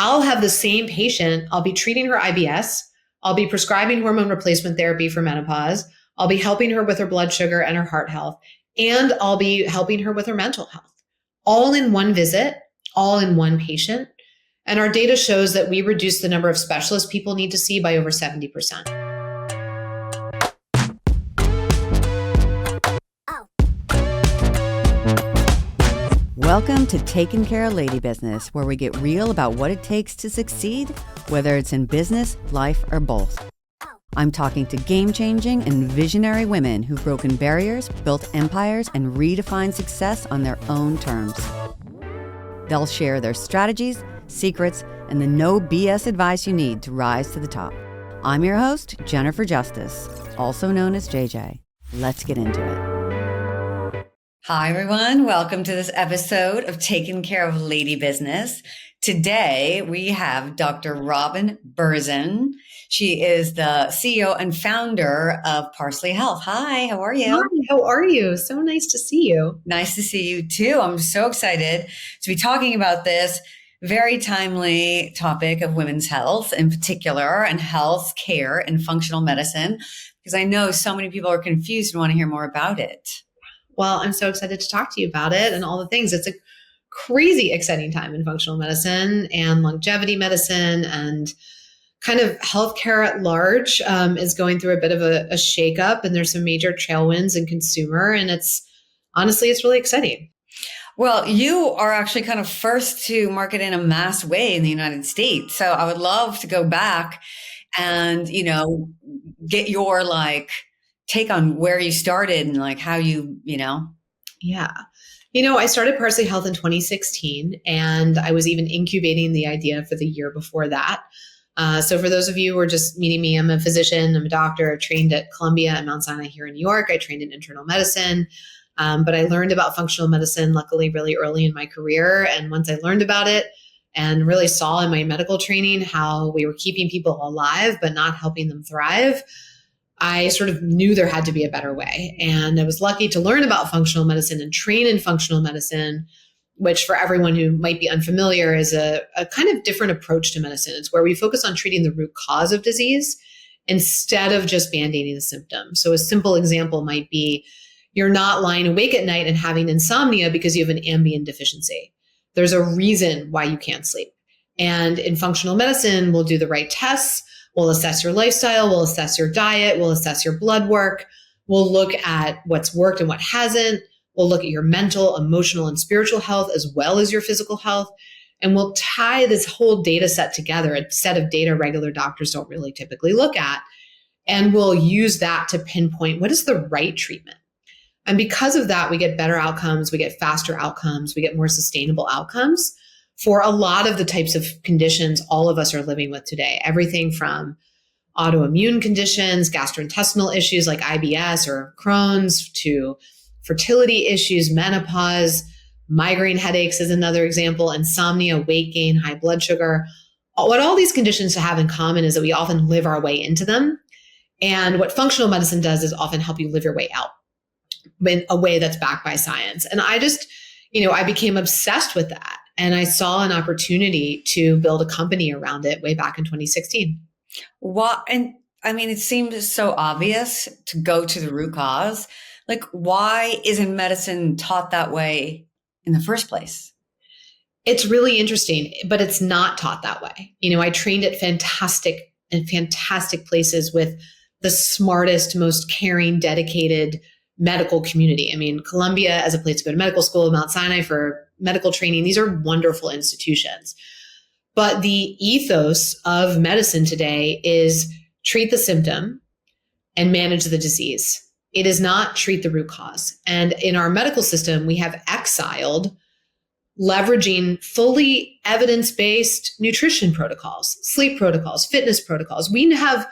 I'll have the same patient. I'll be treating her IBS. I'll be prescribing hormone replacement therapy for menopause. I'll be helping her with her blood sugar and her heart health. And I'll be helping her with her mental health, all in one visit, all in one patient. And our data shows that we reduce the number of specialists people need to see by over 70%. Welcome to Taking Care of Lady Business, where we get real about what it takes to succeed, whether it's in business, life, or both. I'm talking to game-changing and visionary women who've broken barriers, built empires, and redefined success on their own terms. They'll share their strategies, secrets, and the no BS advice you need to rise to the top. I'm your host, Jennifer Justice, also known as JJ. Let's get into it. Hi, everyone. Welcome to this episode of Taking Care of Lady Business. Today, we have Dr. Robin Berzin. She is the CEO and founder of Parsley Health. Hi, how are you? Hi, how are you? So nice to see you. Nice to see you too. I'm so excited to be talking about this very timely topic of women's health in particular, and health care and functional medicine, because I know so many people are confused and want to hear more about it. Well, I'm so excited to talk to you about it and all the things. It's a crazy exciting time in functional medicine and longevity medicine, and kind of healthcare at large is going through a bit of a shakeup, and there's some major tailwinds in consumer, and it's really exciting. Well, you are actually kind of first to market in a mass way in the United States. So I would love to go back and, get your take on where you started and how you. Yeah. I started Parsley Health in 2016, and I was even incubating the idea for the year before that. So for those of you who are just meeting me, I'm a physician, I'm a doctor, I've trained at Columbia and Mount Sinai here in New York. I trained in internal medicine, but I learned about functional medicine, luckily, really early in my career. And once I learned about it and really saw in my medical training how we were keeping people alive, but not helping them thrive, I sort of knew there had to be a better way. And I was lucky to learn about functional medicine and train in functional medicine, which for everyone who might be unfamiliar is a kind of different approach to medicine. It's where we focus on treating the root cause of disease instead of just band-aiding the symptom. So a simple example might be you're not lying awake at night and having insomnia because you have an Ambien deficiency. There's a reason why you can't sleep. And in functional medicine, we'll do the right tests. We'll assess your lifestyle. We'll assess your diet. We'll assess your blood work. We'll look at what's worked and what hasn't. We'll look at your mental, emotional, and spiritual health as well as your physical health. And we'll tie this whole data set together, a set of data regular doctors don't really typically look at. And we'll use that to pinpoint what is the right treatment. And because of that, we get better outcomes, we get faster outcomes, we get more sustainable outcomes for a lot of the types of conditions all of us are living with today. Everything from autoimmune conditions, gastrointestinal issues like IBS or Crohn's, to fertility issues, menopause, migraine headaches is another example, insomnia, weight gain, high blood sugar. What all these conditions have in common is that we often live our way into them. And what functional medicine does is often help you live your way out in a way that's backed by science. And I just, I became obsessed with that. And I saw an opportunity to build a company around it way back in 2016. And it seems so obvious to go to the root cause. Why isn't medicine taught that way in the first place? It's really interesting, but it's not taught that way. I trained at fantastic places with the smartest, most caring, dedicated medical community. Columbia as a place to go to medical school, Mount Sinai for medical training, these are wonderful institutions. But the ethos of medicine today is treat the symptom and manage the disease. It is not treat the root cause. And in our medical system, we have exiled leveraging fully evidence-based nutrition protocols, sleep protocols, fitness protocols. We have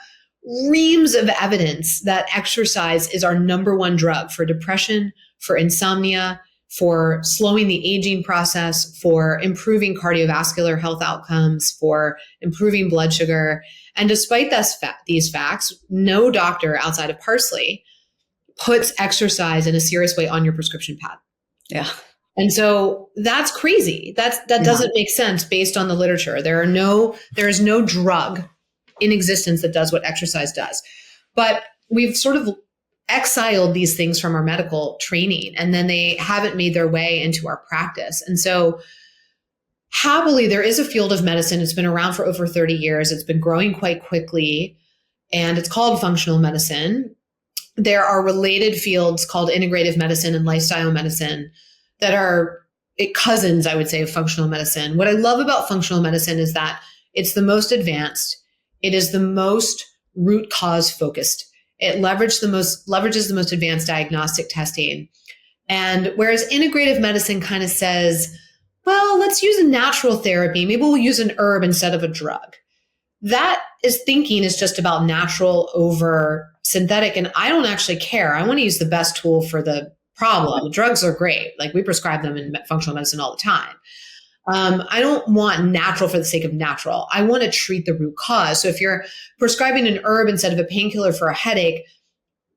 reams of evidence that exercise is our number one drug for depression, for insomnia, for slowing the aging process, for improving cardiovascular health outcomes, for improving blood sugar. And despite these facts, no doctor outside of Parsley puts exercise in a serious way on your prescription pad. Yeah. And so that's crazy. That Yeah. doesn't make sense based on the literature. There is no drug in existence that does what exercise does. But we've sort of exiled these things from our medical training, and then they haven't made their way into our practice. And so happily, there is a field of medicine. It's been around for over 30 years. It's been growing quite quickly, and it's called functional medicine. There are related fields called integrative medicine and lifestyle medicine that are cousins, I would say, of functional medicine. What I love about functional medicine is that it's the most advanced. It is the most root cause focused. It leverages the most advanced diagnostic testing. And whereas integrative medicine kind of says, well, let's use a natural therapy. Maybe we'll use an herb instead of a drug. That is thinking is just about natural over synthetic. And I don't actually care. I want to use the best tool for the problem. Drugs are great. Like we prescribe them in functional medicine all the time. I don't want natural for the sake of natural. I want to treat the root cause. So if you're prescribing an herb instead of a painkiller for a headache,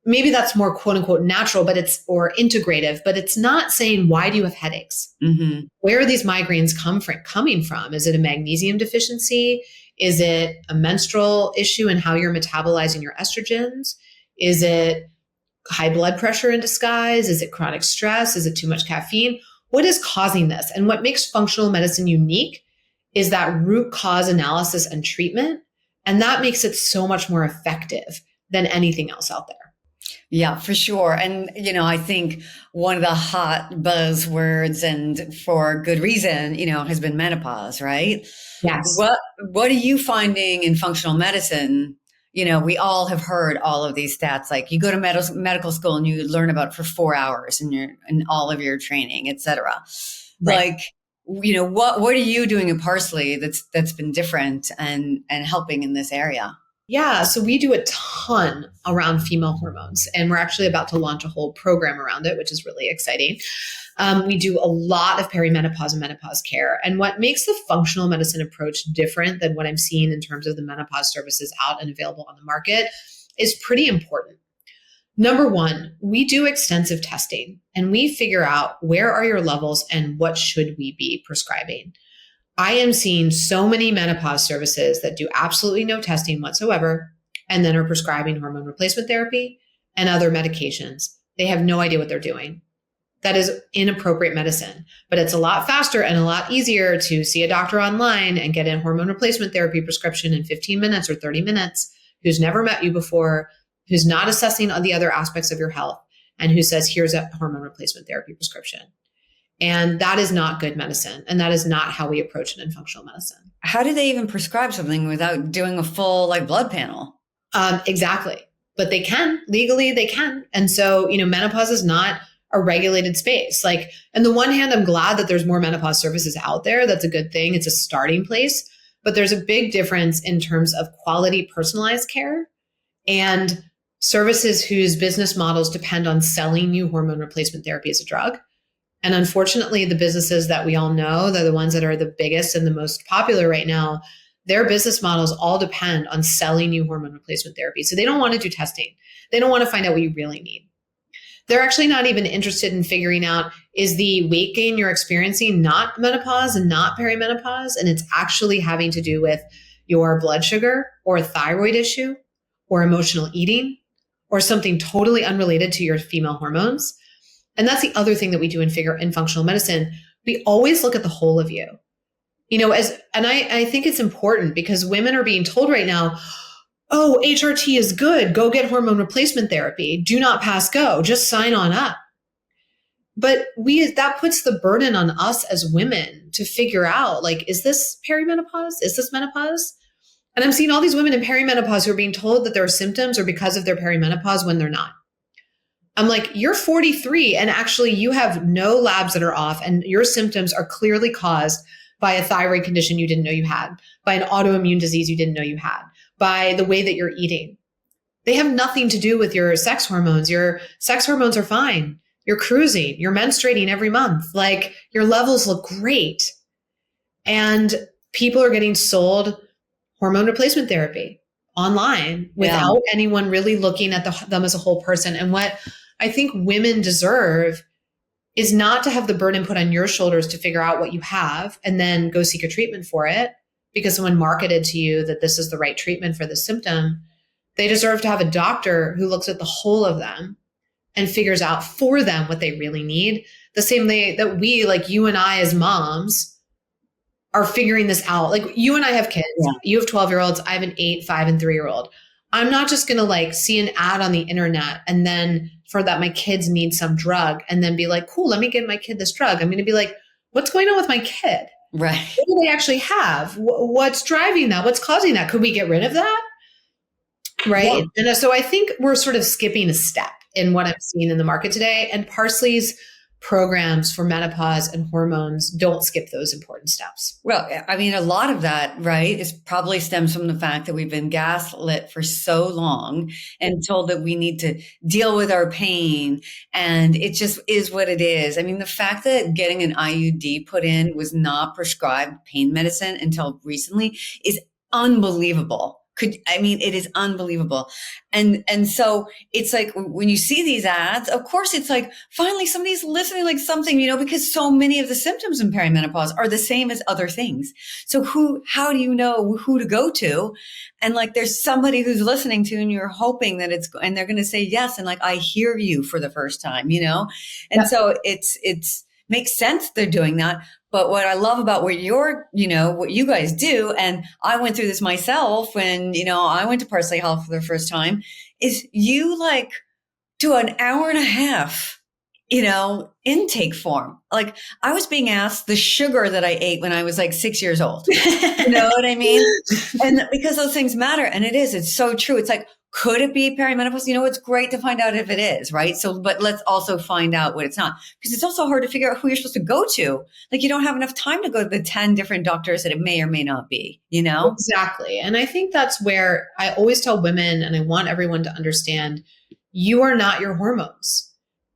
maybe that's more quote unquote natural, or integrative, but it's not saying, why do you have headaches? Mm-hmm. Where are these migraines coming from? Is it a magnesium deficiency? Is it a menstrual issue and how you're metabolizing your estrogens? Is it high blood pressure in disguise? Is it chronic stress? Is it too much caffeine? What is causing this? And what makes functional medicine unique is that root cause analysis and treatment. And that makes it so much more effective than anything else out there. Yeah, for sure. And, I think one of the hot buzzwords, and for good reason, has been menopause, right? Yes. What are you finding in functional medicine? We all have heard all of these stats, like you go to medical school and you learn about it for 4 hours in all of your training, et cetera. Right. Like, what are you doing at Parsley that's been different and helping in this area? Yeah, so we do a ton around female hormones, and we're actually about to launch a whole program around it, which is really exciting. We do a lot of perimenopause and menopause care. And what makes the functional medicine approach different than what I'm seeing in terms of the menopause services out and available on the market is pretty important. Number one, we do extensive testing, and we figure out where are your levels and what should we be prescribing. I am seeing so many menopause services that do absolutely no testing whatsoever and then are prescribing hormone replacement therapy and other medications. They have no idea what they're doing. That is inappropriate medicine, but it's a lot faster and a lot easier to see a doctor online and get a hormone replacement therapy prescription in 15 minutes or 30 minutes, who's never met you before, who's not assessing the other aspects of your health, and who says, here's a hormone replacement therapy prescription. And that is not good medicine. And that is not how we approach it in functional medicine. How do they even prescribe something without doing a full blood panel? Exactly. But they can, legally they can. And so, menopause is not a regulated space. On the one hand, I'm glad that there's more menopause services out there. That's a good thing. It's a starting place. But there's a big difference in terms of quality personalized care and services whose business models depend on selling you hormone replacement therapy as a drug. And unfortunately, the businesses that we all know, they're the ones that are the biggest and the most popular right now. Their business models all depend on selling you hormone replacement therapy. So they don't want to do testing. They don't want to find out what you really need. They're actually not even interested in figuring out, is the weight gain you're experiencing not menopause and not perimenopause? And it's actually having to do with your blood sugar or a thyroid issue or emotional eating or something totally unrelated to your female hormones. And that's the other thing that we do in functional medicine. We always look at the whole of you, I think it's important because women are being told right now, oh, HRT is good. Go get hormone replacement therapy. Do not pass go. Just sign on up. But that puts the burden on us as women to figure out, is this perimenopause? Is this menopause? And I'm seeing all these women in perimenopause who are being told that their symptoms are because of their perimenopause when they're not. I'm like, you're 43 and actually you have no labs that are off and your symptoms are clearly caused by a thyroid condition you didn't know you had, by an autoimmune disease you didn't know you had, by the way that you're eating. They have nothing to do with your sex hormones. Your sex hormones are fine. You're cruising. You're menstruating every month. Your levels look great. And people are getting sold hormone replacement therapy online without anyone really looking at them as a whole person. And what I think women deserve is not to have the burden put on your shoulders to figure out what you have and then go seek a treatment for it because someone marketed to you that this is the right treatment for the symptom. They deserve to have a doctor who looks at the whole of them and figures out for them what they really need. The same way that we, like you and I as moms, are figuring this out. Like you and I have kids. Yeah. You have 12-year-olds. I have an 8, 5, and 3-year-old. I'm not just going to like see an ad on the internet and then for that my kids need some drug and then be like, cool, let me give my kid this drug. I'm going to be like, what's going on with my kid? Right. What do they actually have? What's driving that? What's causing that? Could we get rid of that? Right. Yeah. And so I think we're sort of skipping a step in what I'm seeing in the market today. And Parsley's programs for menopause and hormones don't skip those important steps. Well, I mean, a lot of that, right, is probably stems from the fact that we've been gaslit for so long and told that we need to deal with our pain. And it just is what it is. I mean, the fact that getting an IUD put in was not prescribed pain medicine until recently is unbelievable. It is unbelievable. And so it's like when you see these ads, of course, it's like finally somebody's listening like something, because so many of the symptoms in perimenopause are the same as other things. So how do you know who to go to? And like, there's somebody who's listening to, and you're hoping that and they're going to say yes. And like, I hear you for the first time, And Yeah. so it's makes sense they're doing that. But what I love about what what you guys do, and I went through this myself when, I went to Parsley Health for the first time, is you like do an hour and a half, intake form. Like I was being asked the sugar that I ate when I was like 6 years old. You know what I mean? And because those things matter. And it's so true. It's like, could it be perimenopause? It's great to find out if it is, right? So, but let's also find out what it's not, because it's also hard to figure out who you're supposed to go to. Like you don't have enough time to go to the 10 different doctors that it may or may not be, Exactly. And I think that's where I always tell women, and I want everyone to understand, you are not your hormones.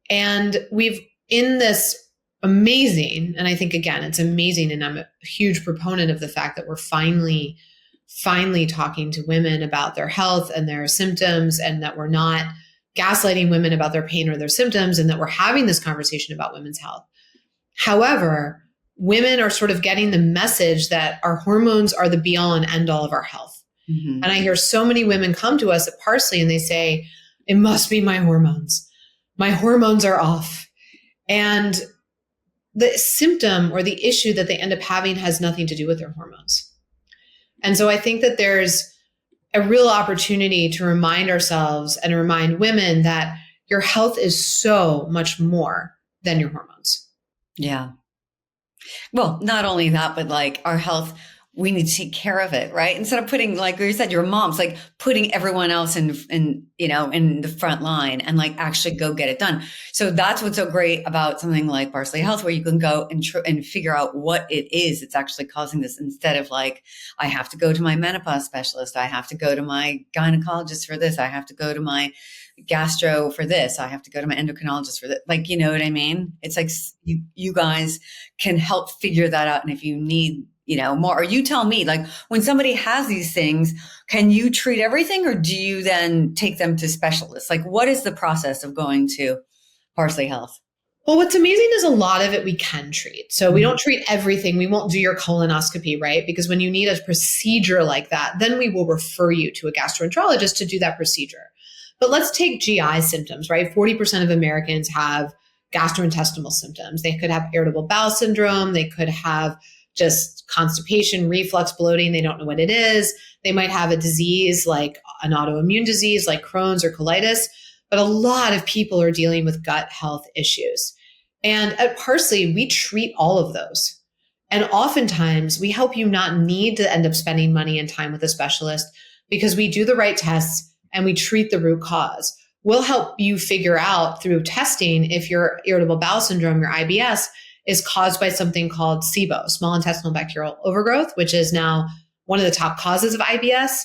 And we've in this amazing, and I think again, it's amazing. And I'm a huge proponent of the fact that we're finally talking to women about their health and their symptoms, and that we're not gaslighting women about their pain or their symptoms, and that we're having this conversation about women's health. However, women are sort of getting the message that our hormones are the be all and end all of our health. Mm-hmm. And I hear so many women come to us at Parsley and they say, it must be my hormones. My hormones are off. And the symptom or the issue that they end up having has nothing to do with their hormones. And so I think that there's a real opportunity to remind ourselves and remind women that your health is so much more than your hormones. Yeah. Well, not only that, but like our health, we need to take care of it, right? Instead of putting, like you said, your mom's like putting everyone else in the front line and like actually go get it done. So that's what's so great about something like Parsley Health, where you can go and figure out what it is that's actually causing this, instead of like, I have to go to my menopause specialist. I have to go to my gynecologist for this. I have to go to my gastro for this. I have to go to my endocrinologist for that. Like, you know what I mean? It's like you guys can help figure that out. And if you need more, or you tell me, like when somebody has these things, can you treat everything, or do you then take them to specialists? Like what is the process of going to Parsley Health? Well, what's amazing is a lot of it we can treat. So we don't treat everything. We won't do your colonoscopy, right? Because when you need a procedure like that, then we will refer you to a gastroenterologist to do that procedure. But let's take GI symptoms, right? 40% of Americans have gastrointestinal symptoms. They could have irritable bowel syndrome. They could have just constipation, reflux, bloating. They don't know what it is. They might have a disease like an autoimmune disease like Crohn's or colitis. But a lot of people are dealing with gut health issues. And at Parsley, we treat all of those. And oftentimes we help you not need to end up spending money and time with a specialist, because we do the right tests and we treat the root cause. We'll help you figure out through testing if your irritable bowel syndrome, your IBS, is caused by something called SIBO, small intestinal bacterial overgrowth, which is now one of the top causes of IBS.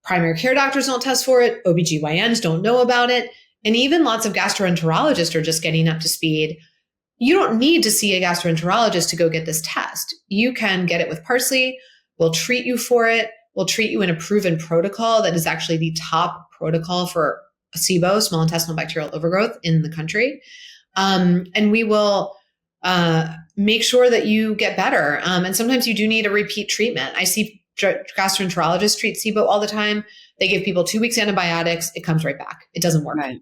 Primary care doctors don't test for it. OBGYNs don't know about it. And even lots of gastroenterologists are just getting up to speed. You don't need to see a gastroenterologist to go get this test. You can get it with Parsley. We'll treat you for it. We'll treat you in a proven protocol that is actually the top protocol for SIBO, small intestinal bacterial overgrowth, in the country. And we will make sure that you get better. And sometimes you do need a repeat treatment. I see gastroenterologists treat SIBO all the time. They give people 2 weeks antibiotics. It comes right back. It doesn't work. Right.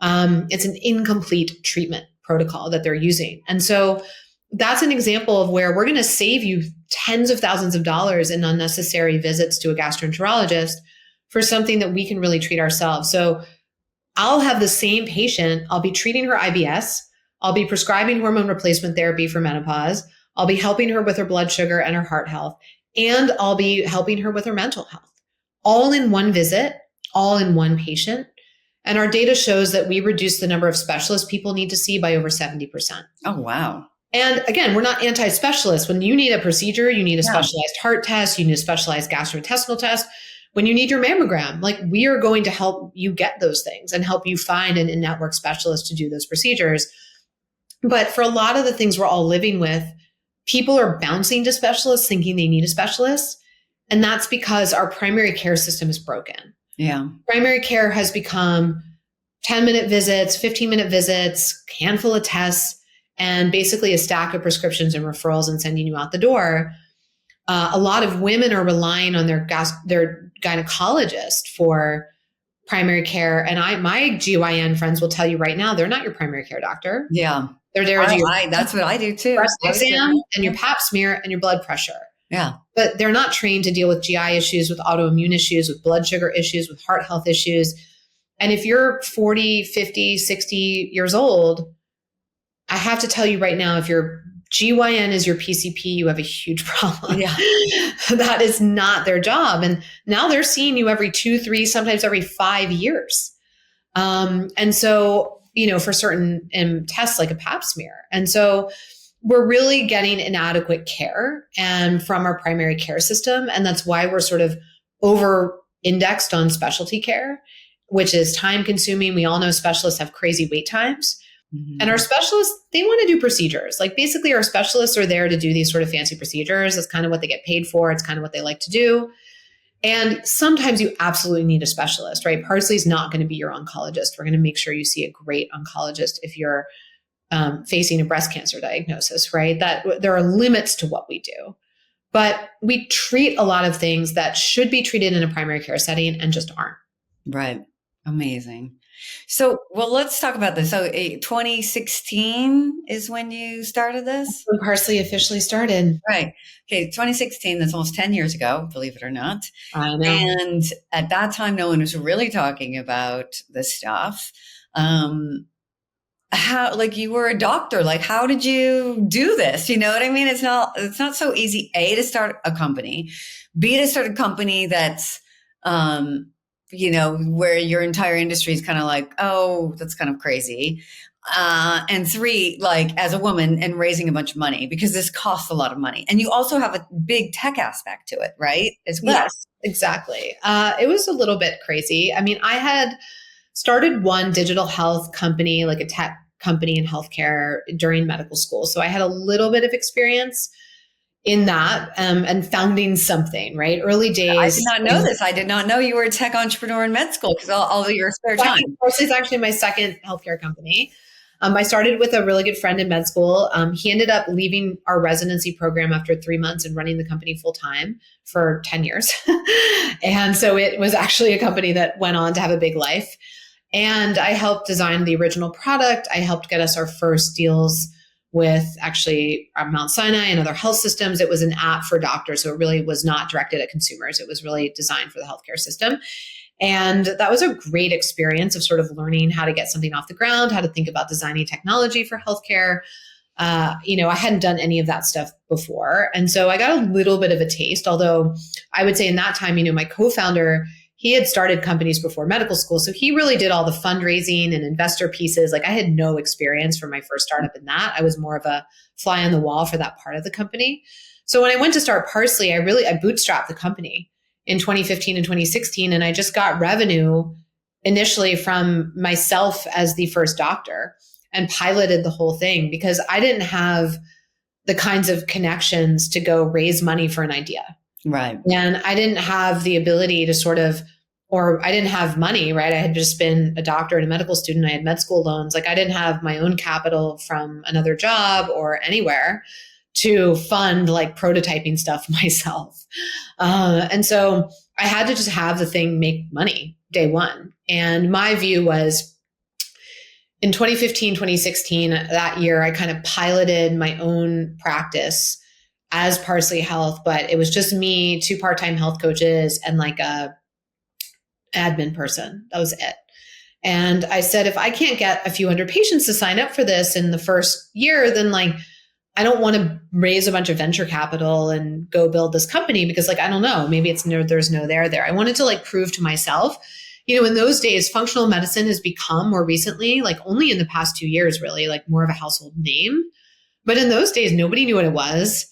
It's an incomplete treatment protocol that they're using. And so that's an example of where we're going to save you tens of thousands of dollars in unnecessary visits to a gastroenterologist for something that we can really treat ourselves. So I'll have the same patient. I'll be treating her IBS. I'll be prescribing hormone replacement therapy for menopause. I'll be helping her with her blood sugar and her heart health. And I'll be helping her with her mental health, all in one visit, all in one patient. And our data shows that we reduce the number of specialists people need to see by over 70%. Oh, wow. And again, we're not anti-specialists. When you need a procedure, you need a specialized heart test, you need a specialized gastrointestinal test. When you need your mammogram, like we are going to help you get those things and help you find an in-network specialist to do those procedures. But for a lot of the things we're all living with, people are bouncing to specialists thinking they need a specialist. And that's because our primary care system is broken. Yeah. Primary care has become 10-minute visits, 15-minute visits, handful of tests, and basically a stack of prescriptions and referrals and sending you out the door. A lot of women are relying on their gynecologist for primary care. And my GYN friends will tell you right now, they're not your primary care doctor. Yeah. They're there to do your that's what I do too. breast exam and your pap smear and your blood pressure. Yeah. But they're not trained to deal with GI issues, with autoimmune issues, with blood sugar issues, with heart health issues. And if you're 40, 50, 60 years old, I have to tell you right now, if your GYN is your PCP, you have a huge problem. Yeah. That is not their job. And now they're seeing you every 2, 3, sometimes every 5 years. And so, for certain tests like a pap smear. And so we're really getting inadequate care and from our primary care system. And that's why we're sort of over indexed on specialty care, which is time consuming. We all know specialists have crazy wait times. Mm-hmm. And our specialists, they want to do procedures. Like basically our specialists are there to do these sort of fancy procedures. That's kind of what they get paid for. It's kind of what they like to do. And sometimes you absolutely need a specialist, right? Parsley is not going to be your oncologist. We're going to make sure you see a great oncologist if you're facing a breast cancer diagnosis, right? That there are limits to what we do. But we treat a lot of things that should be treated in a primary care setting and just aren't. Right. Amazing. So, let's talk about this. So 2016 is when you started this? When Parsley officially started. Right. Okay. 2016, that's almost 10 years ago, believe it or not. I know. And at that time, no one was really talking about this stuff. How, like you were a doctor, like how did you do this? You know what I mean? It's not so easy, A, to start a company, B, to start a company that's, where your entire industry is kind of like, oh, that's kind of crazy. And 3, like as a woman and raising a bunch of money, because this costs a lot of money. And you also have a big tech aspect to it, right? As well. Yes, exactly. It was a little bit crazy. I mean, I had started one digital health company, like a tech company in healthcare during medical school. So I had a little bit of experience in that and founding something, right? Early days. I did not know this. I did not know you were a tech entrepreneur in med school because all of your spare time. Parsley is actually my second healthcare company. I started with a really good friend in med school. He ended up leaving our residency program after 3 months and running the company full time for 10 years. And so it was actually a company that went on to have a big life. And I helped design the original product. I helped get us our first deals with actually Mount Sinai and other health systems. It was an app for doctors. So it really was not directed at consumers. It was really designed for the healthcare system. And that was a great experience of sort of learning how to get something off the ground, how to think about designing technology for healthcare. I hadn't done any of that stuff before. And so I got a little bit of a taste, although I would say in that time, my co-founder, he had started companies before medical school. So he really did all the fundraising and investor pieces. Like I had no experience from my first startup in that. I was more of a fly on the wall for that part of the company. So when I went to start Parsley, I bootstrapped the company in 2015 and 2016. And I just got revenue initially from myself as the first doctor and piloted the whole thing because I didn't have the kinds of connections to go raise money for an idea. Right. And I didn't have the ability to sort of or I didn't have money, right? I had just been a doctor and a medical student. I had med school loans. Like I didn't have my own capital from another job or anywhere to fund like prototyping stuff myself. And so I had to just have the thing make money day one. And my view was in 2015, 2016, that year, I kind of piloted my own practice as Parsley Health, but it was just me, 2 part-time health coaches, and like a admin person. That was it. And I said, if I can't get a few hundred patients to sign up for this in the first year, then like, I don't want to raise a bunch of venture capital and go build this company because like, I don't know, maybe there's no there. I wanted to like prove to myself, in those days, functional medicine has become more recently, like only in the past 2 years, really like more of a household name. But in those days, nobody knew what it was.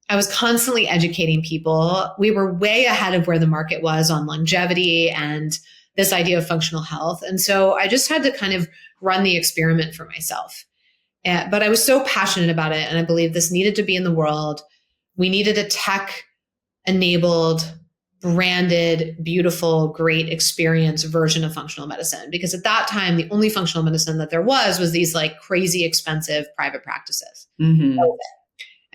I was constantly educating people. We were way ahead of where the market was on longevity and this idea of functional health. And so I just had to kind of run the experiment for myself. But I was so passionate about it. And I believe this needed to be in the world. We needed a tech-enabled, branded, beautiful, great experience version of functional medicine. Because at that time, the only functional medicine that there was these like crazy expensive private practices. Mm-hmm.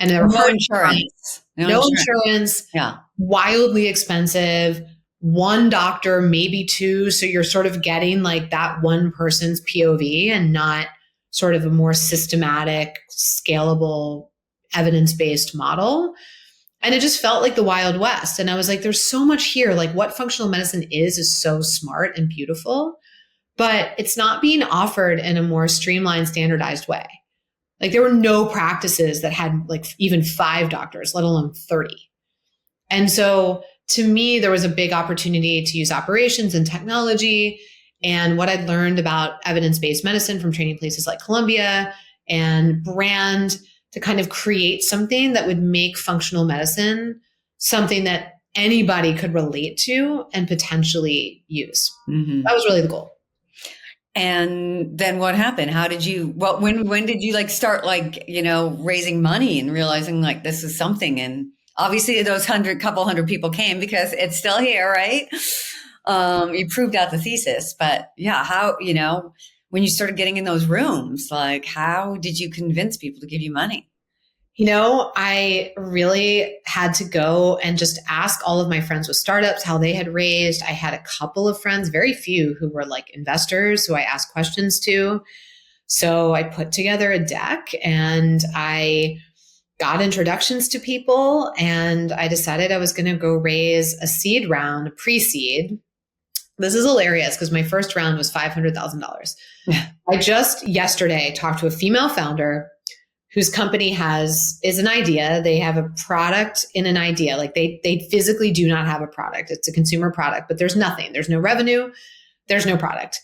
And there were no insurance. No insurance. Yeah. Wildly expensive. One doctor, maybe 2. So you're sort of getting like that one person's POV and not sort of a more systematic, scalable, evidence-based model. And it just felt like the Wild West. And I was like, there's so much here. Like what functional medicine is so smart and beautiful, but it's not being offered in a more streamlined, standardized way. Like there were no practices that had like even 5 doctors, let alone 30. And so to me, there was a big opportunity to use operations and technology and what I'd learned about evidence-based medicine from training places like Columbia and brand to kind of create something that would make functional medicine something that anybody could relate to and potentially use. Mm-hmm. That was really the goal. And then what happened? How did you, when did you like start like, raising money and realizing like this is something? And obviously those couple hundred people came because it's still here, right? You proved out the thesis, but yeah, how, when you started getting in those rooms, like how did you convince people to give you money? I really had to go and just ask all of my friends with startups how they had raised. I had a couple of friends, very few, who were like investors who I asked questions to. So I put together a deck and I got introductions to people and I decided I was going to go raise a seed round, a pre-seed. This is hilarious because my first round was $500,000. I just yesterday talked to a female founder whose company is an idea. They have a product in an idea. Like they physically do not have a product. It's a consumer product, but there's nothing. There's no revenue. There's no product.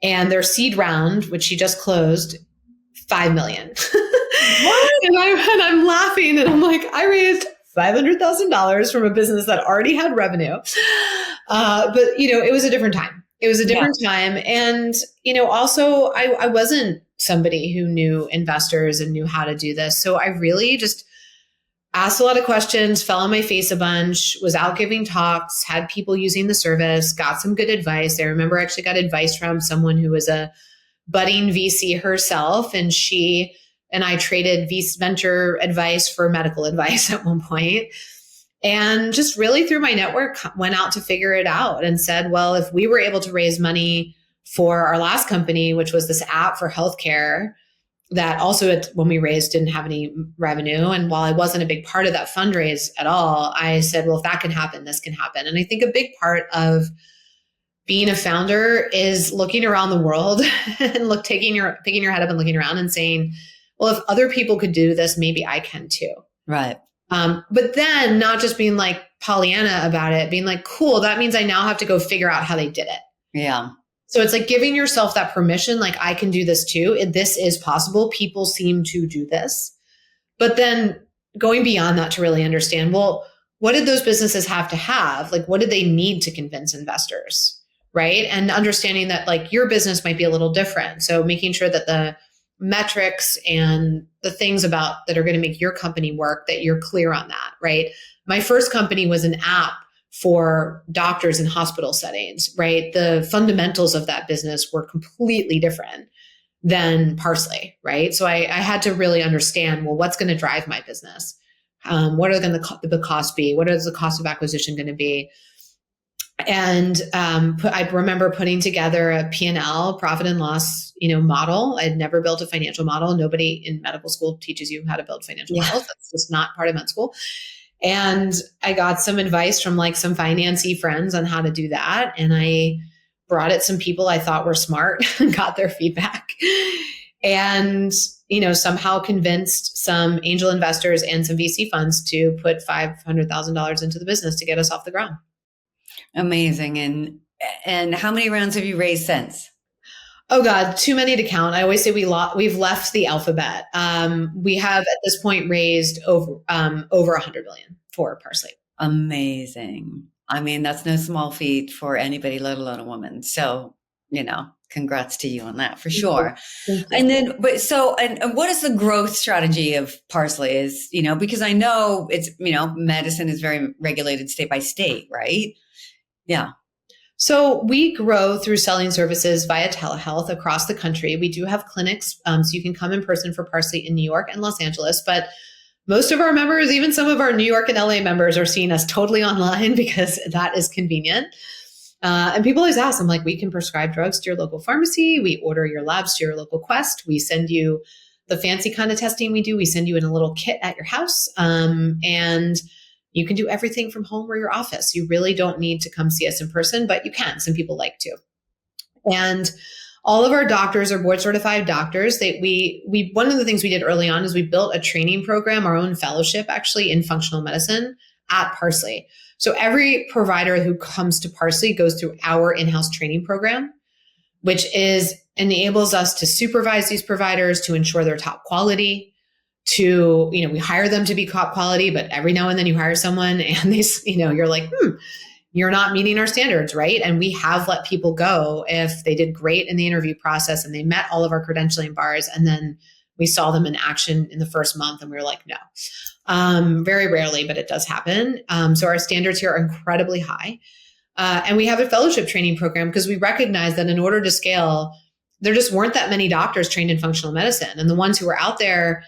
And their seed round, which she just closed, $5 million. and I'm laughing and I'm like, I raised $500,000 from a business that already had revenue. But it was a different time. It was a different time. And, also I wasn't somebody who knew investors and knew how to do this. So I really just asked a lot of questions, fell on my face a bunch, was out giving talks, had people using the service, got some good advice. I remember I actually got advice from someone who was a budding VC herself. And she and I traded venture advice for medical advice at one point. And just really through my network, went out to figure it out and said, well, if we were able to raise money for our last company, which was this app for healthcare that also when we raised didn't have any revenue. And while I wasn't a big part of that fundraise at all, I said, well, if that can happen, this can happen. And I think a big part of being a founder is looking around the world and taking your head up and looking around and saying, well, if other people could do this, maybe I can too. Right. But then not just being like Pollyanna about it, being like, cool, that means I now have to go figure out how they did it. Yeah. So it's like giving yourself that permission, like I can do this too. This is possible. People seem to do this. But then going beyond that to really understand, well, what did those businesses have to have? Like, what did they need to convince investors? Right. And understanding that like your business might be a little different. So making sure that the metrics and the things that are going to make your company work, that you're clear on that. Right. My first company was an app for doctors in hospital settings, right? The fundamentals of that business were completely different than Parsley, right? So I had to really understand, well, what's going to drive my business? What are the costs be? What is the cost of acquisition going to be? And I remember putting together a P&L, profit and loss, model. I'd never built a financial model. Nobody in medical school teaches you how to build financial models. That's just not part of med school. And I got some advice from like some financy friends on how to do that. And I brought it some people I thought were smart and got their feedback. And, somehow convinced some angel investors and some VC funds to put $500,000 into the business to get us off the ground. Amazing. And how many rounds have you raised since? Oh God, too many to count. I always say we've left the alphabet. We have at this point raised over 100 million for Parsley. Amazing. I mean, that's no small feat for anybody, let alone a woman. So, congrats to you on that for sure. And then, and what is the growth strategy of Parsley is, because I know it's, medicine is very regulated state by state, right? Yeah. So we grow through selling services via telehealth across the country. We do have clinics, so you can come in person for Parsley in New York and Los Angeles, but most of our members, even some of our New York and LA members, are seeing us totally online because that is convenient. And people always ask, I'm like, we can prescribe drugs to your local pharmacy. We order your labs to your local Quest. We send you the fancy kind of testing we do. We send you in a little kit at your house. And you can do everything from home or your office. You really don't need to come see us in person, but you can. Some people like to. And all of our doctors are board certified doctors. We one of the things we did early on is we built a training program, our own fellowship actually in functional medicine at Parsley. So every provider who comes to Parsley goes through our in-house training program, which enables us to supervise these providers to ensure they're top quality. We hire them to be top quality, but every now and then you hire someone and you're like, you're not meeting our standards, right? And we have let people go if they did great in the interview process and they met all of our credentialing bars. And then we saw them in action in the first month and we were like, no, very rarely, but it does happen. So our standards here are incredibly high. And we have a fellowship training program because we recognize that in order to scale, there just weren't that many doctors trained in functional medicine. And the ones who were out there,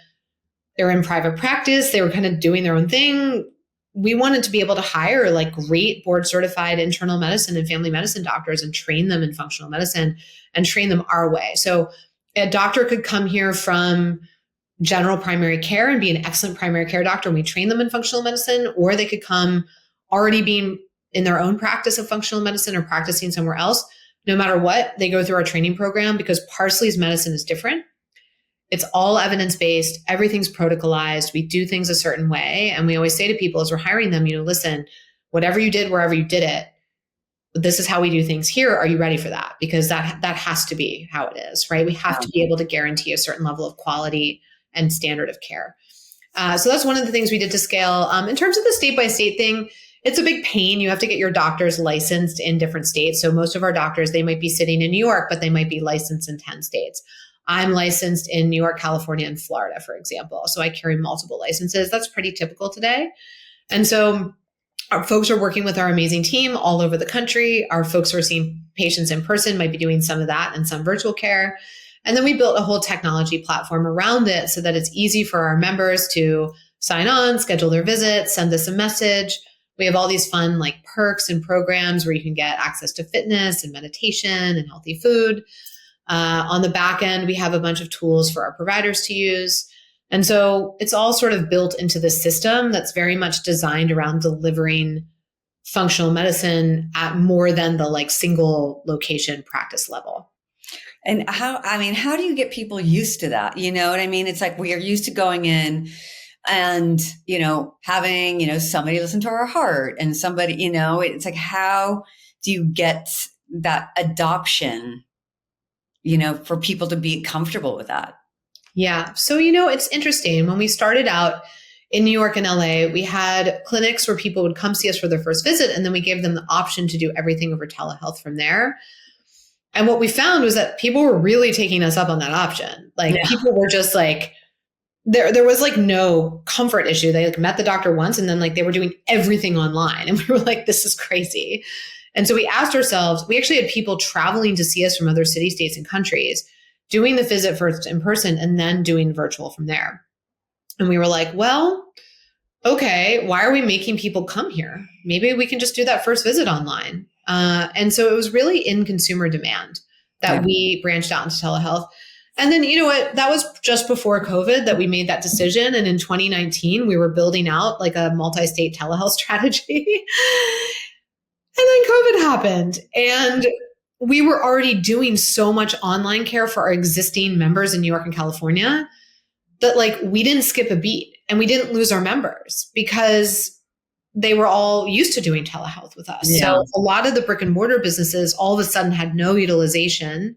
they're in private practice. They were kind of doing their own thing. We wanted to be able to hire like great board certified internal medicine and family medicine doctors and train them in functional medicine and train them our way. So a doctor could come here from general primary care and be an excellent primary care doctor and we train them in functional medicine, or they could come already being in their own practice of functional medicine or practicing somewhere else. No matter what, they go through our training program because Parsley's medicine is different. It's all evidence-based. Everything's protocolized. We do things a certain way. And we always say to people as we're hiring them, listen, whatever you did, wherever you did it, this is how we do things here. Are you ready for that? Because that has to be how it is, right? We have to be able to guarantee a certain level of quality and standard of care. So that's one of the things we did to scale. In terms of the state-by-state thing, it's a big pain. You have to get your doctors licensed in different states. So most of our doctors, they might be sitting in New York, but they might be licensed in 10 states. I'm licensed in New York, California, and Florida, for example. So I carry multiple licenses. That's pretty typical today. And so our folks are working with our amazing team all over the country. Our folks who are seeing patients in person might be doing some of that and some virtual care. And then we built a whole technology platform around it so that it's easy for our members to sign on, schedule their visits, send us a message. We have all these fun like perks and programs where you can get access to fitness and meditation and healthy food. On the back end, we have a bunch of tools for our providers to use. And so it's all sort of built into the system that's very much designed around delivering functional medicine at more than the like single location practice level. And how do you get people used to that? You know what I mean? It's like we are used to going in and, having, somebody listen to our heart and somebody, it's like, how do you get that adoption, for people to be comfortable with that? Yeah. So, it's interesting. When we started out in New York and LA, we had clinics where people would come see us for their first visit, and then we gave them the option to do everything over telehealth from there. And what we found was that people were really taking us up on that option. People were just like, there was like no comfort issue. They like met the doctor once and then like they were doing everything online. And we were like, this is crazy. And so we asked ourselves, we actually had people traveling to see us from other city, states, and countries, doing the visit first in person and then doing virtual from there. And we were like, well, okay, why are we making people come here? Maybe we can just do that first visit online. And so it was really in consumer demand that we branched out into telehealth. And then, you know what, that was just before COVID that we made that decision. And in 2019, we were building out like a multi-state telehealth strategy. And then COVID happened. And we were already doing so much online care for our existing members in New York and California that like we didn't skip a beat and we didn't lose our members because they were all used to doing telehealth with us. Yeah. So a lot of the brick and mortar businesses all of a sudden had no utilization.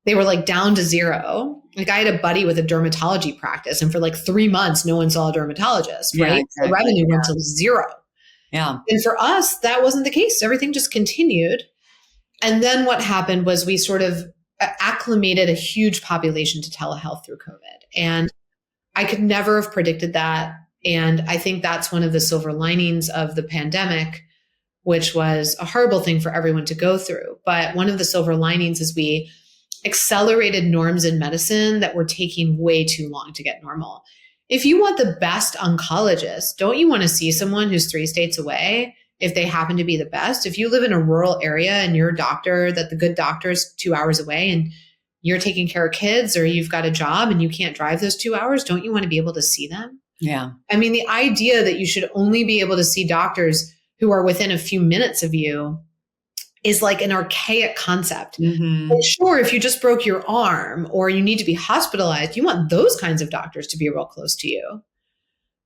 They were like down to zero. Like I had a buddy with a dermatology practice and for like 3 months, no one saw a dermatologist, right? Exactly. The revenue went to zero. Yeah. And for us, that wasn't the case. Everything just continued. And then what happened was we sort of acclimated a huge population to telehealth through COVID. And I could never have predicted that. And I think that's one of the silver linings of the pandemic, which was a horrible thing for everyone to go through. But one of the silver linings is we accelerated norms in medicine that were taking way too long to get normal. If you want the best oncologist, don't you want to see someone who's 3 states away if they happen to be the best? If you live in a rural area and you're a doctor, that the good doctor's 2 hours away and you're taking care of kids or you've got a job and you can't drive those 2 hours, don't you want to be able to see them? Yeah. I mean, the idea that you should only be able to see doctors who are within a few minutes of you is like an archaic concept. Mm-hmm. And sure, if you just broke your arm or you need to be hospitalized, you want those kinds of doctors to be real close to you.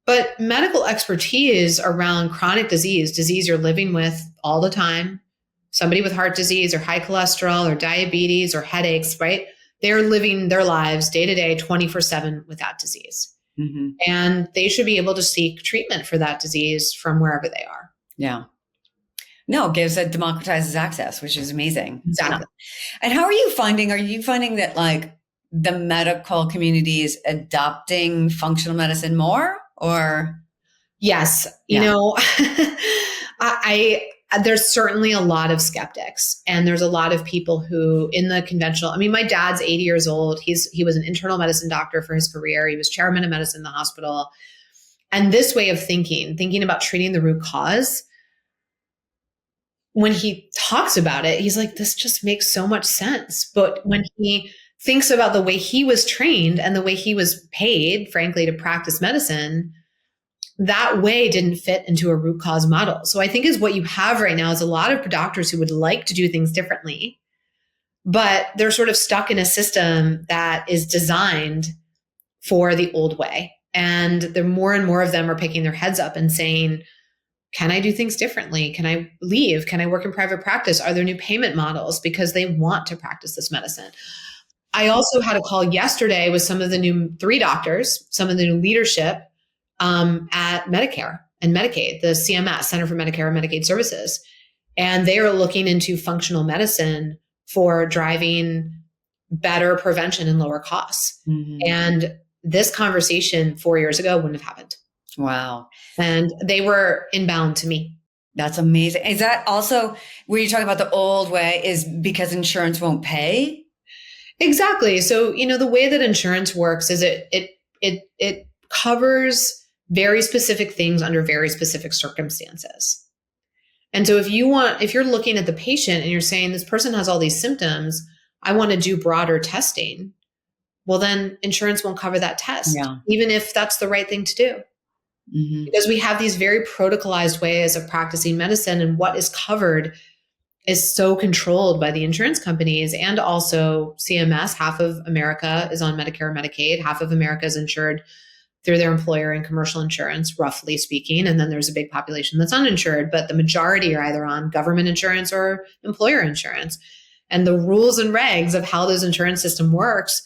But medical expertise around chronic disease you're living with all the time, somebody with heart disease or high cholesterol or diabetes or headaches, right? They're living their lives day to day, 24/7 with that disease. Mm-hmm. And they should be able to seek treatment for that disease from wherever they are. Yeah. No, it democratizes access, which is amazing. Exactly. Yeah. And are you finding that like the medical community is adopting functional medicine more or? Yes. You know, there's certainly a lot of skeptics and there's a lot of people who in the conventional, I mean, my dad's 80 years old. He was an internal medicine doctor for his career. He was chairman of medicine in the hospital. And this way of thinking about treating the root cause, when he talks about it, he's like, this just makes so much sense. But when he thinks about the way he was trained and the way he was paid, frankly, to practice medicine, that way didn't fit into a root cause model. So I think is what you have right now is a lot of doctors who would like to do things differently, but they're sort of stuck in a system that is designed for the old way. And there more and more of them are picking their heads up and saying, can I do things differently? Can I leave? Can I work in private practice? Are there new payment models? Because they want to practice this medicine. I also had a call yesterday with some of the new 3 doctors, some of the new leadership at Medicare and Medicaid, the CMS, Center for Medicare and Medicaid Services. And they are looking into functional medicine for driving better prevention and lower costs. Mm-hmm. And this conversation 4 years ago wouldn't have happened. Wow. And they were inbound to me. That's amazing. Is that also where you're talking about the old way is because insurance won't pay? Exactly. So, you know, the way that insurance works is it covers very specific things under very specific circumstances. And so if you're looking at the patient and you're saying this person has all these symptoms, I want to do broader testing. Well, then insurance won't cover that test, even if that's the right thing to do. Mm-hmm. Because we have these very protocolized ways of practicing medicine, and what is covered is so controlled by the insurance companies and also CMS. Half of America is on Medicare and Medicaid. Half of America is insured through their employer and commercial insurance, roughly speaking. And then there's a big population that's uninsured, but the majority are either on government insurance or employer insurance. And the rules and regs of how this insurance system works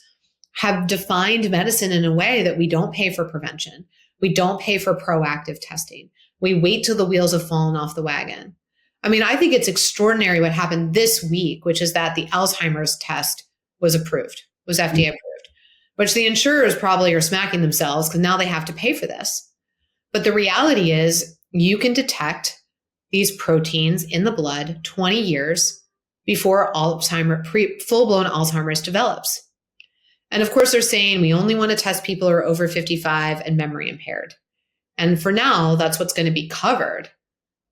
have defined medicine in a way that we don't pay for prevention. We don't pay for proactive testing. We wait till the wheels have fallen off the wagon. I mean, I think it's extraordinary what happened this week, which is that the Alzheimer's test was FDA approved. which the insurers probably are smacking themselves because now they have to pay for this. But the reality is you can detect these proteins in the blood 20 years before full-blown Alzheimer's develops. And of course, they're saying we only want to test people who are over 55 and memory impaired. And for now, that's what's going to be covered.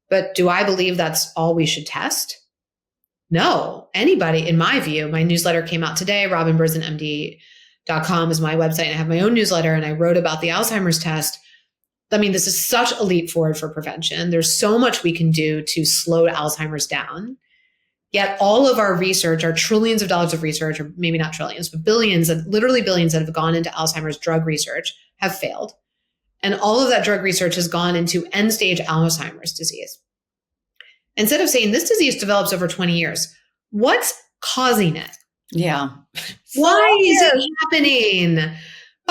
But do I believe that's all we should test? No. Anybody, in my view, my newsletter came out today, robinberzinmd.com is my website. And I have my own newsletter, and I wrote about the Alzheimer's test. I mean, this is such a leap forward for prevention. There's so much we can do to slow Alzheimer's down. Yet all of our research, our trillions of dollars of research, or maybe not trillions, but billions, literally billions that have gone into Alzheimer's drug research have failed. And all of that drug research has gone into end-stage Alzheimer's disease. Instead of saying this disease develops over 20 years, what's causing it? Yeah. Why is it happening?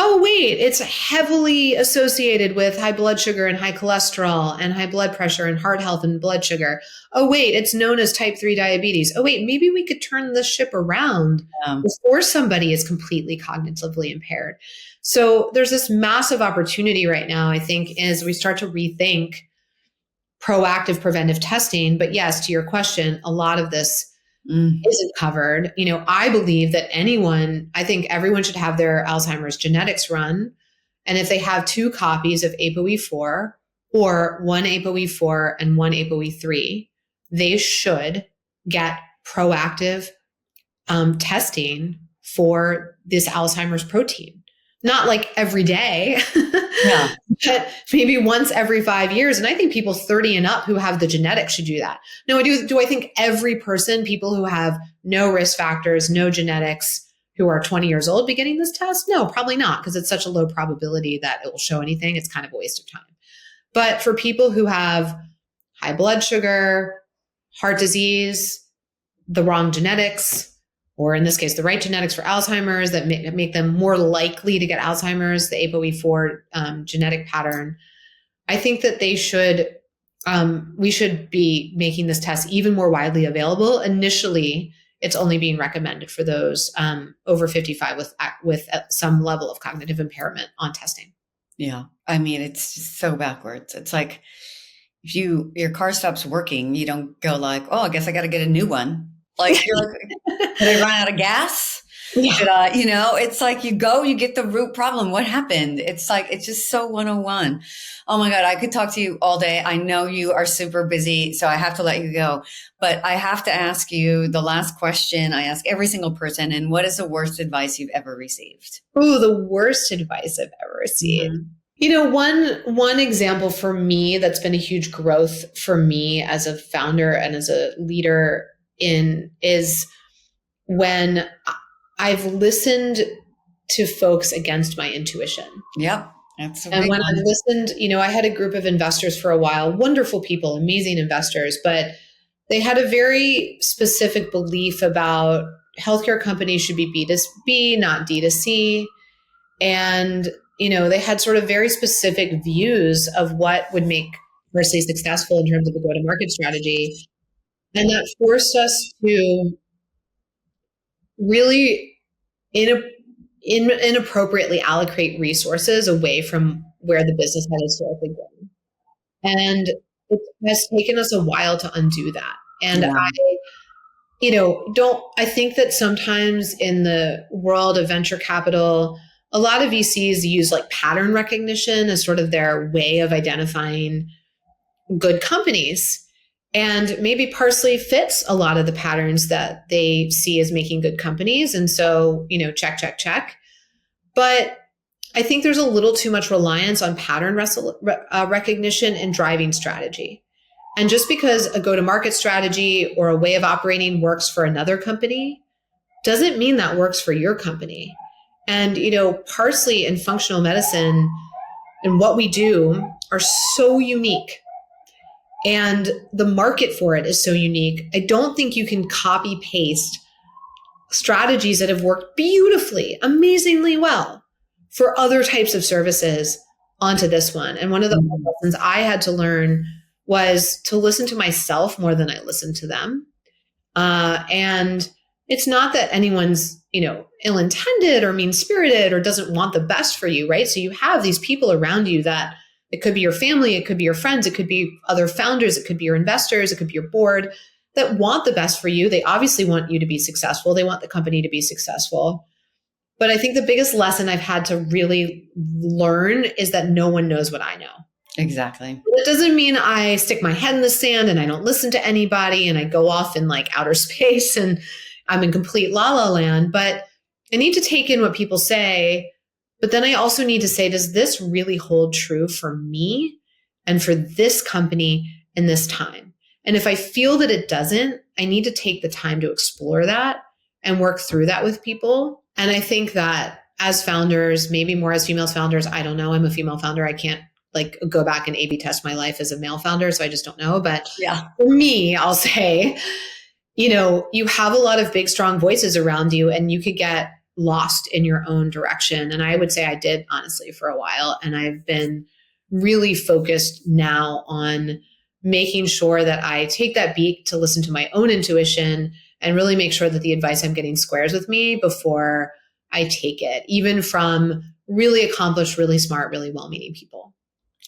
Oh, wait, it's heavily associated with high blood sugar and high cholesterol and high blood pressure and heart health and blood sugar. Oh, wait, it's known as type 3 diabetes. Oh, wait, maybe we could turn this ship around before somebody is completely cognitively impaired. So there's this massive opportunity right now, I think, as we start to rethink proactive preventive testing. But yes, to your question, a lot of this isn't covered. I believe that I think everyone should have their Alzheimer's genetics run. And if they have 2 copies of ApoE4 or one ApoE4 and one ApoE3, they should get proactive testing for this Alzheimer's protein. Not like every day, Yeah. but maybe once every 5 years. And I think people 30 and up who have the genetics should do that. No, do I think every person, people who have no risk factors, no genetics, who are 20 years old be getting this test? No, probably not, because it's such a low probability that it will show anything. It's kind of a waste of time. But for people who have high blood sugar, heart disease, the wrong genetics, or in this case, the right genetics for Alzheimer's that make them more likely to get Alzheimer's, the ApoE4 genetic pattern, I think that we should be making this test even more widely available. Initially, it's only being recommended for those over 55 with some level of cognitive impairment on testing. Yeah. I mean, it's just so backwards. It's like if your car stops working, you don't go like, oh, I guess I got to get a new one. Like, you're like, did I run out of gas? Yeah. Did I, it's like you get the root problem. What happened? It's like, it's just so 101. Oh my God, I could talk to you all day. I know you are super busy, so I have to let you go. But I have to ask you the last question I ask every single person. And what is the worst advice you've ever received? Ooh, the worst advice I've ever received. Mm-hmm. One example for me that's been a huge growth for me as a founder and as a leader is when I've listened to folks against my intuition. Yep. And when I've listened, I had a group of investors for a while, wonderful people, amazing investors, but they had a very specific belief about healthcare companies should be B2B, not D2C. And, they had sort of very specific views of what would make Parsley successful in terms of the go-to-market strategy. And that forced us to really inappropriately allocate resources away from where the business had historically been. And it has taken us a while to undo that. And I think that sometimes in the world of venture capital, a lot of VCs use like pattern recognition as sort of their way of identifying good companies. And maybe Parsley fits a lot of the patterns that they see as making good companies. And so, check, check, check. But I think there's a little too much reliance on pattern recognition and driving strategy. And just because a go-to-market strategy or a way of operating works for another company doesn't mean that works for your company. And, Parsley and functional medicine and what we do are so unique. And the market for it is so unique. I don't think you can copy paste strategies that have worked beautifully, amazingly well for other types of services onto this one. And one of the lessons I had to learn was to listen to myself more than I listened to them. And it's not that anyone's, ill-intended or mean-spirited or doesn't want the best for you, right? So you have these people around you that it could be your family, it could be your friends, it could be other founders, it could be your investors, it could be your board that want the best for you. They obviously want you to be successful. They want the company to be successful. But I think the biggest lesson I've had to really learn is that no one knows what I know. Exactly. It doesn't mean I stick my head in the sand and I don't listen to anybody and I go off in like outer space and I'm in complete la la land, but I need to take in what people say. But then I also need to say, does this really hold true for me and for this company in this time? And if I feel that it doesn't, I need to take the time to explore that and work through that with people. And I think that as founders, maybe more as female founders, I don't know. I'm a female founder. I can't like go back and A/B test my life as a male founder. So I just don't know. But for me, I'll say, you have a lot of big, strong voices around you and you could get lost in your own direction. And I would say I did, honestly, for a while. And I've been really focused now on making sure that I take that beat to listen to my own intuition and really make sure that the advice I'm getting squares with me before I take it, even from really accomplished, really smart, really well-meaning people.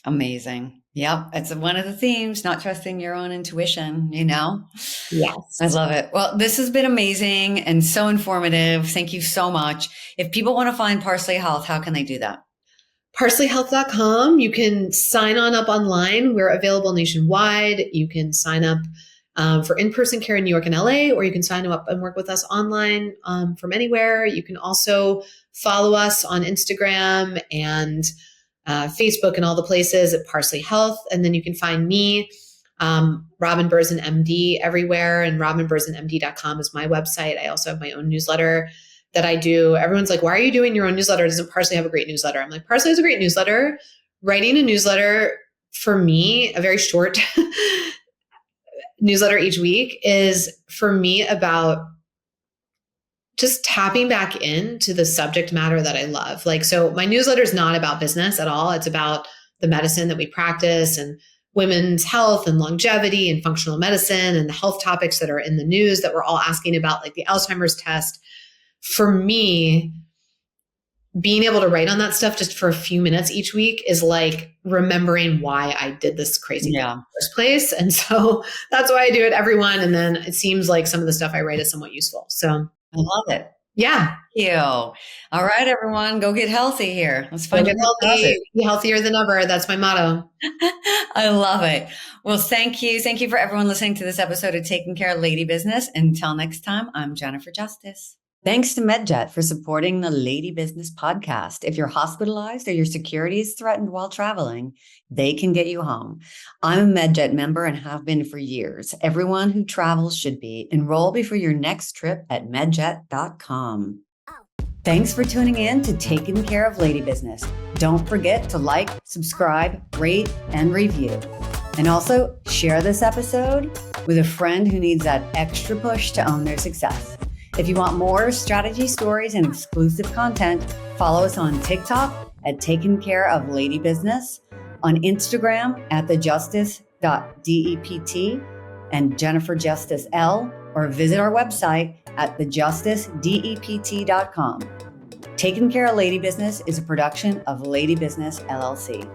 Amazing. Yep. It's one of the themes, not trusting your own intuition, Yes. I love it. Well, this has been amazing and so informative. Thank you so much. If people want to find Parsley Health, how can they do that? ParsleyHealth.com. You can sign up online. We're available nationwide. You can sign up for in-person care in New York and LA, or you can sign up and work with us online from anywhere. You can also follow us on Instagram and Facebook and all the places at Parsley Health. And then you can find me, Robin Berzin, MD, everywhere. And robinberzinmd.com is my website. I also have my own newsletter that I do. Everyone's like, why are you doing your own newsletter? Doesn't Parsley have a great newsletter? I'm like, Parsley has a great newsletter. Writing a newsletter for me, a very short newsletter each week, is for me about just tapping back into the subject matter that I love. So my newsletter is not about business at all. It's about the medicine that we practice and women's health and longevity and functional medicine and the health topics that are in the news that we're all asking about, like the Alzheimer's test. For me, being able to write on that stuff just for a few minutes each week is like remembering why I did this crazy thing in the first place. And so that's why I do it, everyone. And then it seems like some of the stuff I write is somewhat useful. So I love it. Yeah. Thank you. All right, everyone, go get healthy here. Let's find get healthy. Be healthier than ever. That's my motto. I love it. Well, thank you. Thank you for everyone listening to this episode of Taking Care of Lady Business. Until next time, I'm Jennifer Justice. Thanks to MedJet for supporting the Lady Business podcast. If you're hospitalized or your security is threatened while traveling, they can get you home. I'm a MedJet member and have been for years. Everyone who travels should be. Enroll before your next trip at medjet.com. Thanks for tuning in to Taking Care of Lady Business. Don't forget to like, subscribe, rate, and review. And also share this episode with a friend who needs that extra push to own their success. If you want more strategy stories and exclusive content, follow us on TikTok at Taking Care of Lady Business, on Instagram at thejustice.dept and Jennifer Justice L, or visit our website at thejusticedept.com. Taking Care of Lady Business is a production of Lady Business LLC.